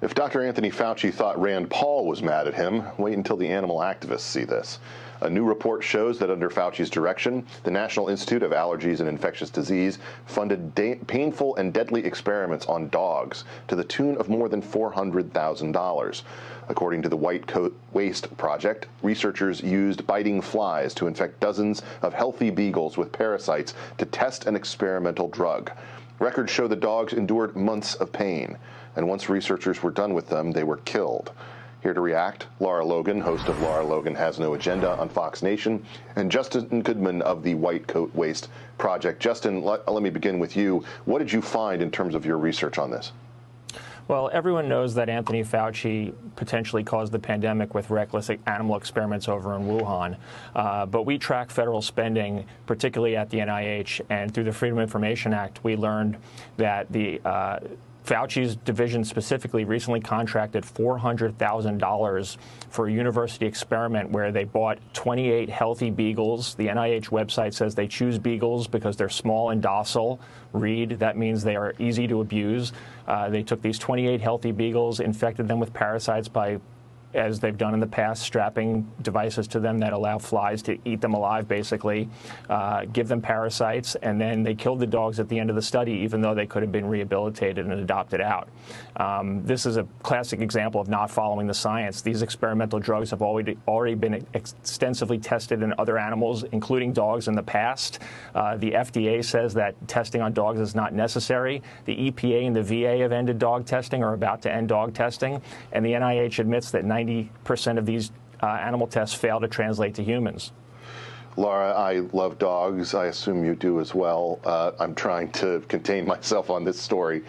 If Dr. Anthony Fauci thought Rand Paul was mad at him, wait until the animal activists see this. A new report shows that under Fauci's direction, the National Institute of Allergies and Infectious Disease funded painful and deadly experiments on dogs to the tune of more than $400,000. According to the White Coat Waste Project, researchers used biting flies to infect dozens of healthy beagles with parasites to test an experimental drug. Records show the dogs endured months of pain, and once researchers were done with them, they were killed. Here to react, Lara Logan, host of Lara Logan Has No Agenda on Fox Nation, and Justin Goodman of the White Coat Waste Project. Justin, let me begin with you. What did you find in terms of your research on this? Well, everyone knows that Anthony Fauci potentially caused the pandemic with reckless animal experiments over in Wuhan. But we track federal spending, particularly at the NIH, and through the Freedom of Information Act, we learned that the Fauci's division specifically recently contracted $400,000 for a university experiment where they bought 28 healthy beagles. The NIH website says they choose beagles because they're small and docile. Read, that means they are easy to abuse. They took these 28 healthy beagles, infected them with parasites by, as they've done in the past, strapping devices to them that allow flies to eat them alive, basically, give them parasites, and then they killed the dogs at the end of the study, even though they could have been rehabilitated and adopted out. This is a classic example of not following the science. These experimental drugs have already been extensively tested in other animals, including dogs, in the past. The FDA says that testing on dogs is not necessary. The EPA and the VA have ended dog testing or are about to end dog testing, and the NIH admits that 90% of these animal tests fail to translate to humans. Lara, I love dogs. I assume you do as well. I'm trying to contain myself on this story.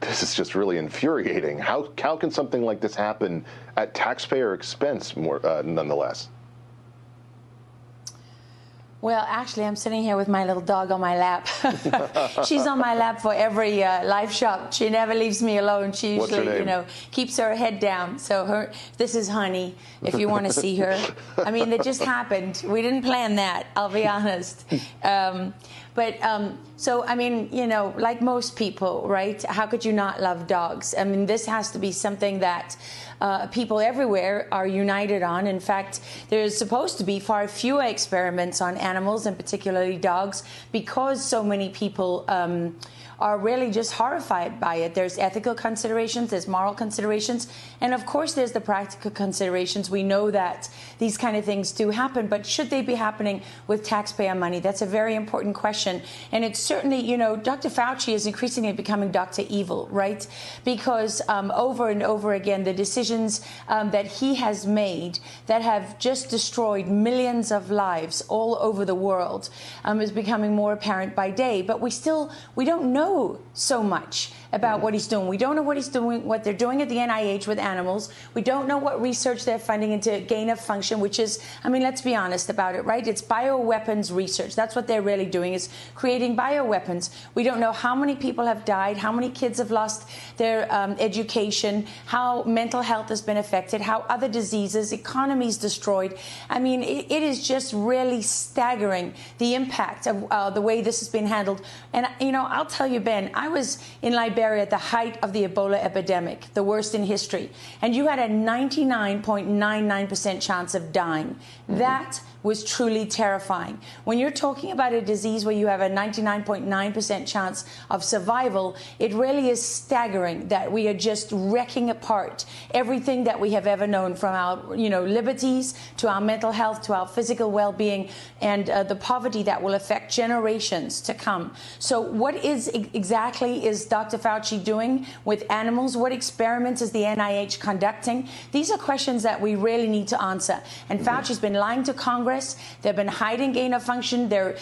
This is just really infuriating. How can something like this happen at taxpayer expense, nonetheless? Well, actually, I'm sitting here with my little dog on my lap. She's on my lap for every live shot. She never leaves me alone. She usually, keeps her head down. So this is Honey, if you want to see her. I mean, it just happened. We didn't plan that, I'll be honest. So, I mean, like most people, right? How could you not love dogs? I mean, this has to be something that people everywhere are united on. In fact, there's supposed to be far fewer experiments on animals, and particularly dogs, because so many people are really just horrified by it. There's ethical considerations, there's moral considerations, and of course there's the practical considerations. We know that these kind of things do happen, but should they be happening with taxpayer money? That's a very important question. And it's certainly, Dr. Fauci is increasingly becoming Dr. Evil, right? Because over and over again, the decisions that he has made that have just destroyed millions of lives all over the world is becoming more apparent by day. But we don't know so much about what he's doing. We don't know what he's doing, what they're doing at the NIH with animals. We don't know what research they're funding into gain of function, which is, I mean, let's be honest about it, right? It's bioweapons research. That's what they're really doing, is creating bioweapons. We don't know how many people have died, how many kids have lost their education, how mental health has been affected, how other diseases, economies destroyed. I mean, it is just really staggering, the impact of the way this has been handled. And, I'll tell you, Ben, I was in Liberia at the height of the Ebola epidemic, the worst in history, and you had a 99.99% chance of dying. That was truly terrifying. When you're talking about a disease where you have a 99.9% chance of survival, it really is staggering that we are just wrecking apart everything that we have ever known, from our liberties to our mental health to our physical well-being, and the poverty that will affect generations to come. So what exactly is Dr. Fauci doing with animals? What experiments is the NIH conducting? These are questions that we really need to answer. And Fauci's been lying to Congress. They've been hiding gain of function. They're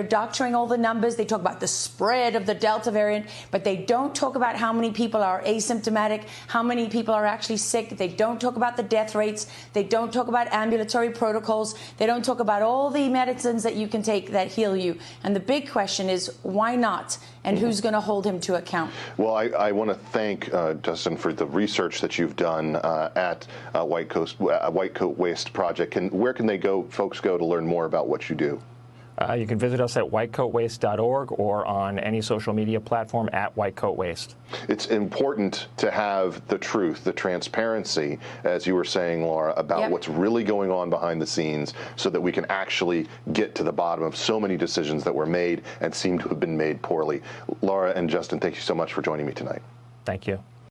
doctoring all the numbers. They talk about the spread of the Delta variant, but they don't talk about how many people are asymptomatic, how many people are actually sick. They don't talk about the death rates. They don't talk about ambulatory protocols. They don't talk about all the medicines that you can take that heal you. And the big question is, why not? And who's going to hold him to account? Well, I want to thank Justin for the research that you've done at White Coat Waste Project. Where can folks go to learn more about what you do? You can visit us at whitecoatwaste.org or on any social media platform at whitecoatwaste. It's important to have the truth, the transparency, as you were saying, Laura, about what's really going on behind the scenes so that we can actually get to the bottom of so many decisions that were made and seem to have been made poorly. Laura and Justin, thank you so much for joining me tonight. Thank you.